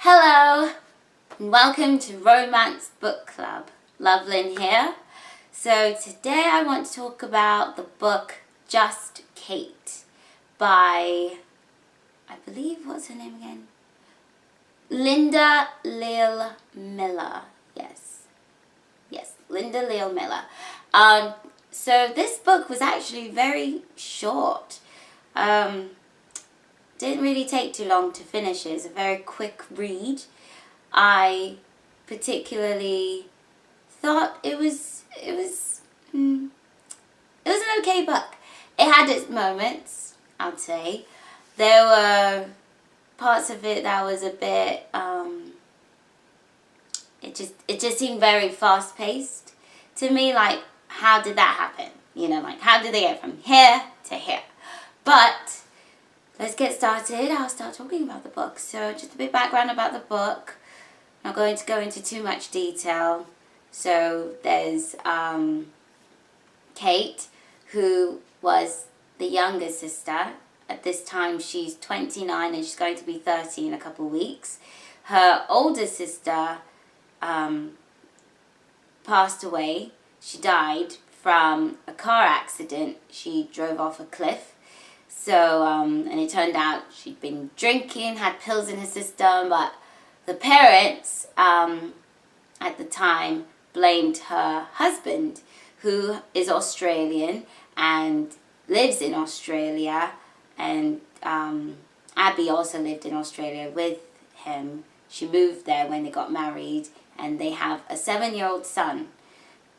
Hello, and welcome to Romance Book Club. Lovelyn here. So today I want to talk about the book Just Kate by, I believe, what's her name again? Lael Miller. Yes, Lael Miller. So this book was actually very short. Didn't really take too long to finish it. It's a very quick read. I particularly thought it was an okay book. It had its moments, I'd say. There were parts of it that was a bit it just seemed very fast paced to me. Like, how did that happen? Like, how did they get from here to here? But let's get started. I'll start talking about the book. So just a bit background about the book. I'm not going to go into too much detail. So there's Kate, who was the younger sister. At this time she's 29 and she's going to be 30 in a couple of weeks. Her older sister passed away. She died from a car accident. She drove off a cliff. So, and it turned out she'd been drinking, had pills in her system, but the parents, at the time, blamed her husband, who is Australian and lives in Australia, and Abby also lived in Australia with him. She moved there when they got married, and they have a 7-year-old son.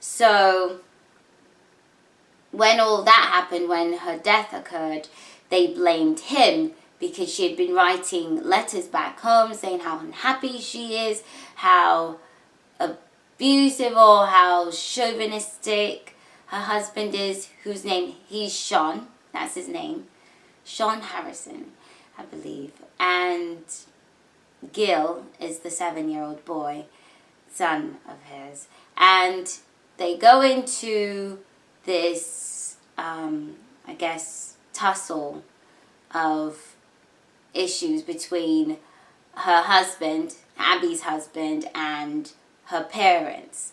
So when all that happened, when her death occurred, they blamed him because she had been writing letters back home saying how unhappy she is, how abusive or how chauvinistic her husband is, whose name, he's Sean, that's his name, Sean Harrison, I believe. And Gil is the 7-year-old boy, son of his. And they go into this, I guess, tussle of issues between her husband, Abby's husband, and her parents,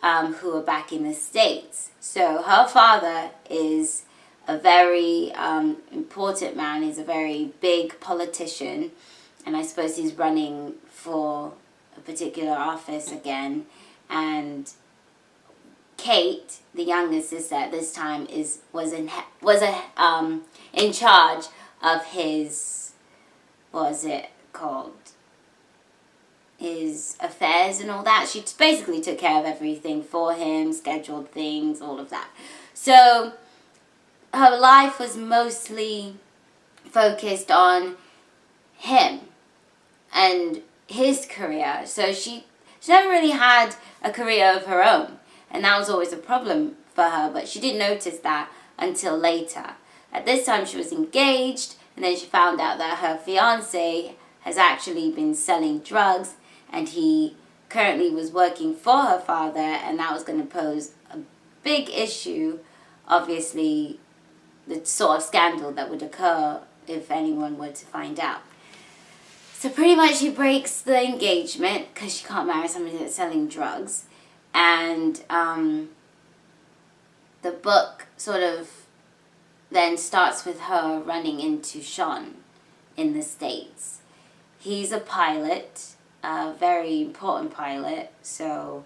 who are back in the States. So her father is a very important man. He's a very big politician, and I suppose he's running for a particular office again. And Kate, the younger sister at this time, was in charge of his, what was it called, his affairs and all that. She basically took care of everything for him, scheduled things, all of that. So her life was mostly focused on him and his career. So she never really had a career of her own. And that was always a problem for her, but she didn't notice that until later. At this time, she was engaged, and then she found out that her fiancé has actually been selling drugs, and he currently was working for her father, and that was going to pose a big issue, obviously, the sort of scandal that would occur if anyone were to find out. So pretty much she breaks the engagement because she can't marry somebody that's selling drugs. And the book sort of then starts with her running into Sean in the States. He's a pilot, a very important pilot, so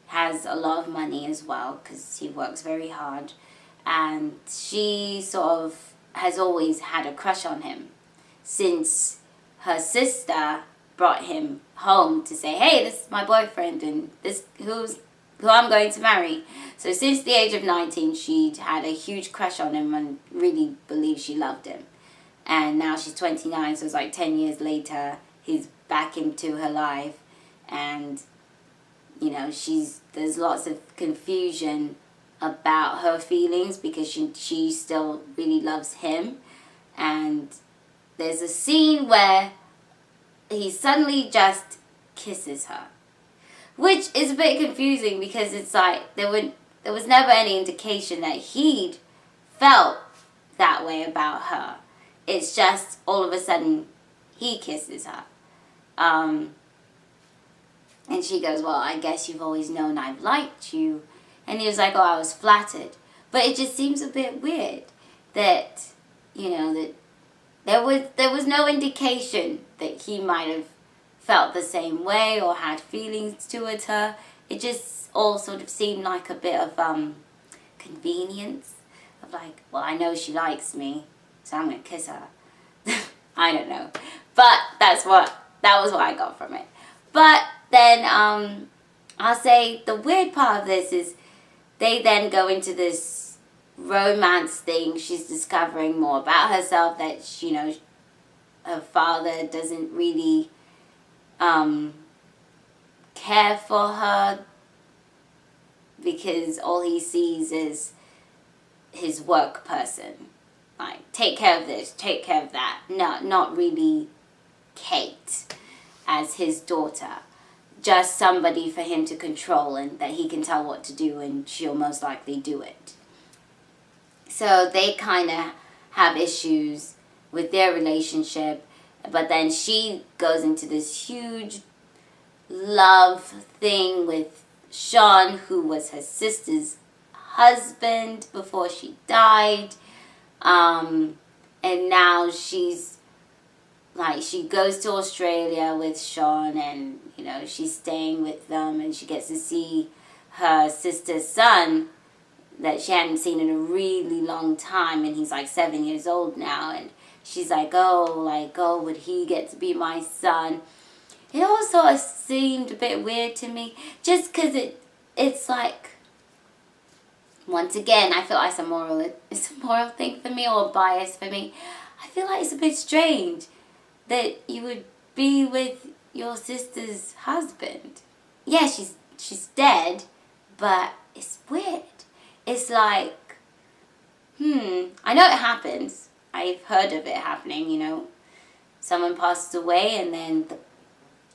has a lot of money as well because he works very hard. And she sort of has always had a crush on him since her sister brought him home to say, hey, this is my boyfriend and this who I'm going to marry. So since the age of 19, she'd had a huge crush on him and really believed she loved him. And now she's 29, so it's like 10 years later, he's back into her life. And, there's lots of confusion about her feelings because she still really loves him. And there's a scene where he suddenly just kisses her, which is a bit confusing because it's like there was never any indication that he'd felt that way about her. It's just all of a sudden he kisses her. And she goes, well, I guess you've always known I've liked you. And he was like, oh, I was flattered. But it just seems a bit weird that, that there was no indication that he might have felt the same way or had feelings towards her. It just all sort of seemed like a bit of convenience. Of like, well, I know she likes me, so I'm going to kiss her. I don't know. But that was what I got from it. But then I'll say the weird part of this is they then go into this romance thing. She's discovering more about herself, that her father doesn't really care for her because all he sees is his work person. Like, take care of this, take care of that. No, not really Kate as his daughter. Just somebody for him to control and that he can tell what to do and she'll most likely do it. So they kind of have issues with their relationship. But then she goes into this huge love thing with Sean, who was her sister's husband before she died. And now she's like, she goes to Australia with Sean and, she's staying with them and she gets to see her sister's son that she hadn't seen in a really long time, and he's like 7 years old now, and she's like, oh, would he get to be my son? It all sort of seemed a bit weird to me, just because it's like, once again, I feel like it's a moral thing for me, or a bias for me. I feel like it's a bit strange that you would be with your sister's husband. Yeah, she's dead, but it's weird. It's like, I know it happens. I've heard of it happening, Someone passes away and then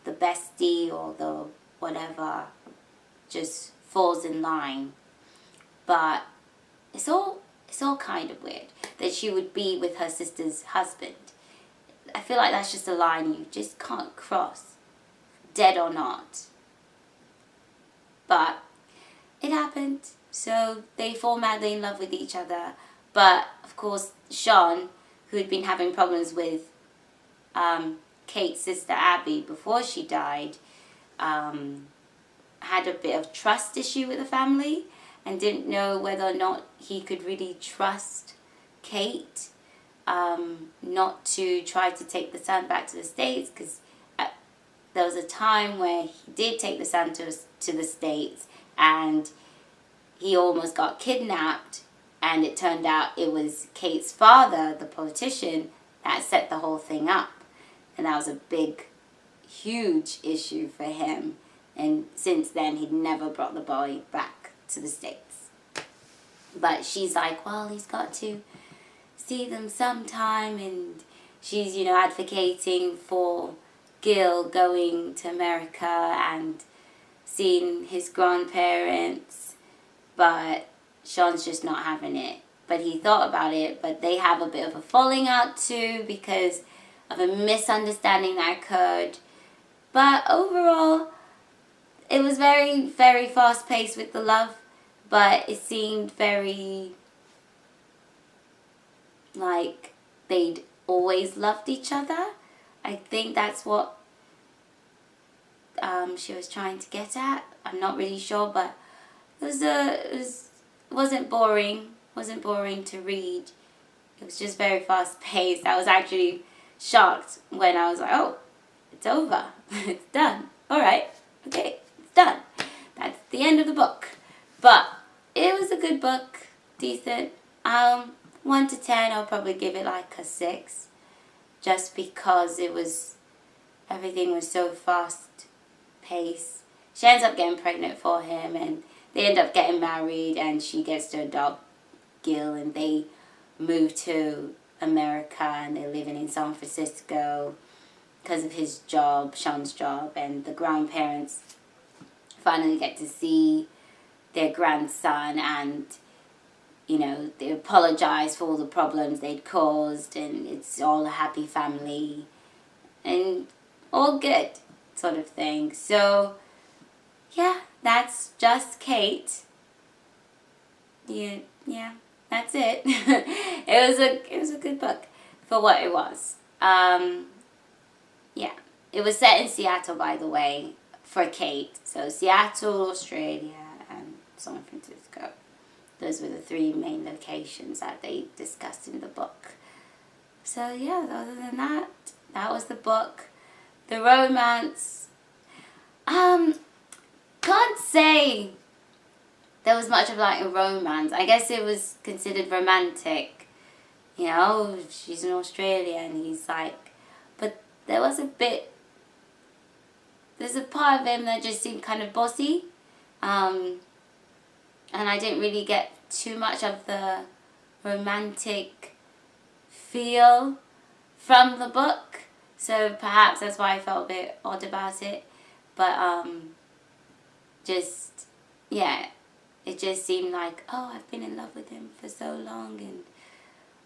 the bestie or the whatever just falls in line. But it's all kind of weird that she would be with her sister's husband. I feel like that's just a line you just can't cross, dead or not. But it happened. So they fall madly in love with each other. But, of course, Sean, who had been having problems with Kate's sister Abby before she died, had a bit of trust issue with the family and didn't know whether or not he could really trust Kate not to try to take the son back to the States, because there was a time where he did take the son to the States and he almost got kidnapped, and it turned out it was Kate's father, the politician, that set the whole thing up. And that was a big, huge issue for him. And since then, he'd never brought the boy back to the States. But she's like, well, he's got to see them sometime. And she's, advocating for Gil going to America and seeing his grandparents. But Sean's just not having it. But he thought about it, but they have a bit of a falling out too because of a misunderstanding that occurred. But overall, it was very, very fast-paced with the love, but it seemed very like they'd always loved each other. I think that's what she was trying to get at. I'm not really sure, but wasn't boring to read. It was just very fast-paced. I was actually shocked when I was like, oh, it's over. It's done. All right. Okay. It's done. That's the end of the book. But it was a good book. Decent. 1 to 10, I'll probably give it like a 6. Just because everything was so fast-paced. She ends up getting pregnant for him and they end up getting married and she gets to adopt Gil and they move to America and they're living in San Francisco because of his job, Sean's job, and the grandparents finally get to see their grandson and, they apologize for all the problems they'd caused and it's all a happy family. And all good sort of thing. So yeah, that's Just Kate. Yeah, that's it. It was a good book for what it was. Yeah, it was set in Seattle, by the way, for Kate. So Seattle, Australia, and San Francisco. Those were the three main locations that they discussed in the book. So yeah, other than that, that was the book. The romance, can't say there was much of like a romance. I guess it was considered romantic. You know, she's in Australia and he's like, but there was there's a part of him that just seemed kind of bossy. And I didn't really get too much of the romantic feel from the book. So perhaps that's why I felt a bit odd about it. But just, yeah, it just seemed like, oh, I've been in love with him for so long and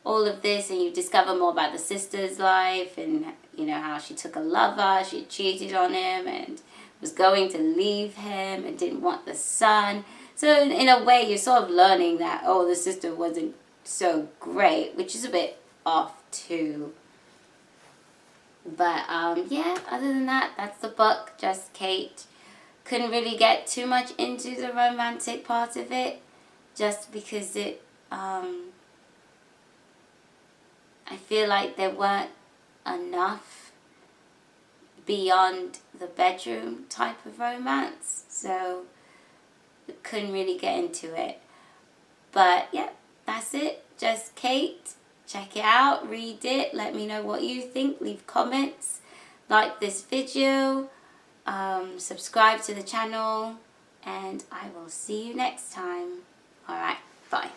all of this, and you discover more about the sister's life and, you know, how she took a lover, she cheated on him and was going to leave him and didn't want the son. So in a way, you're sort of learning that, oh, the sister wasn't so great, which is a bit off too. But yeah, other than that, that's the book, Just Kate. Couldn't really get too much into the romantic part of it, just because I feel like there weren't enough beyond the bedroom type of romance, so couldn't really get into it. But yeah, that's it. Just Kate. Check it out, read it, let me know what you think, leave comments, like this video, subscribe to the channel, and I will see you next time. Alright, bye.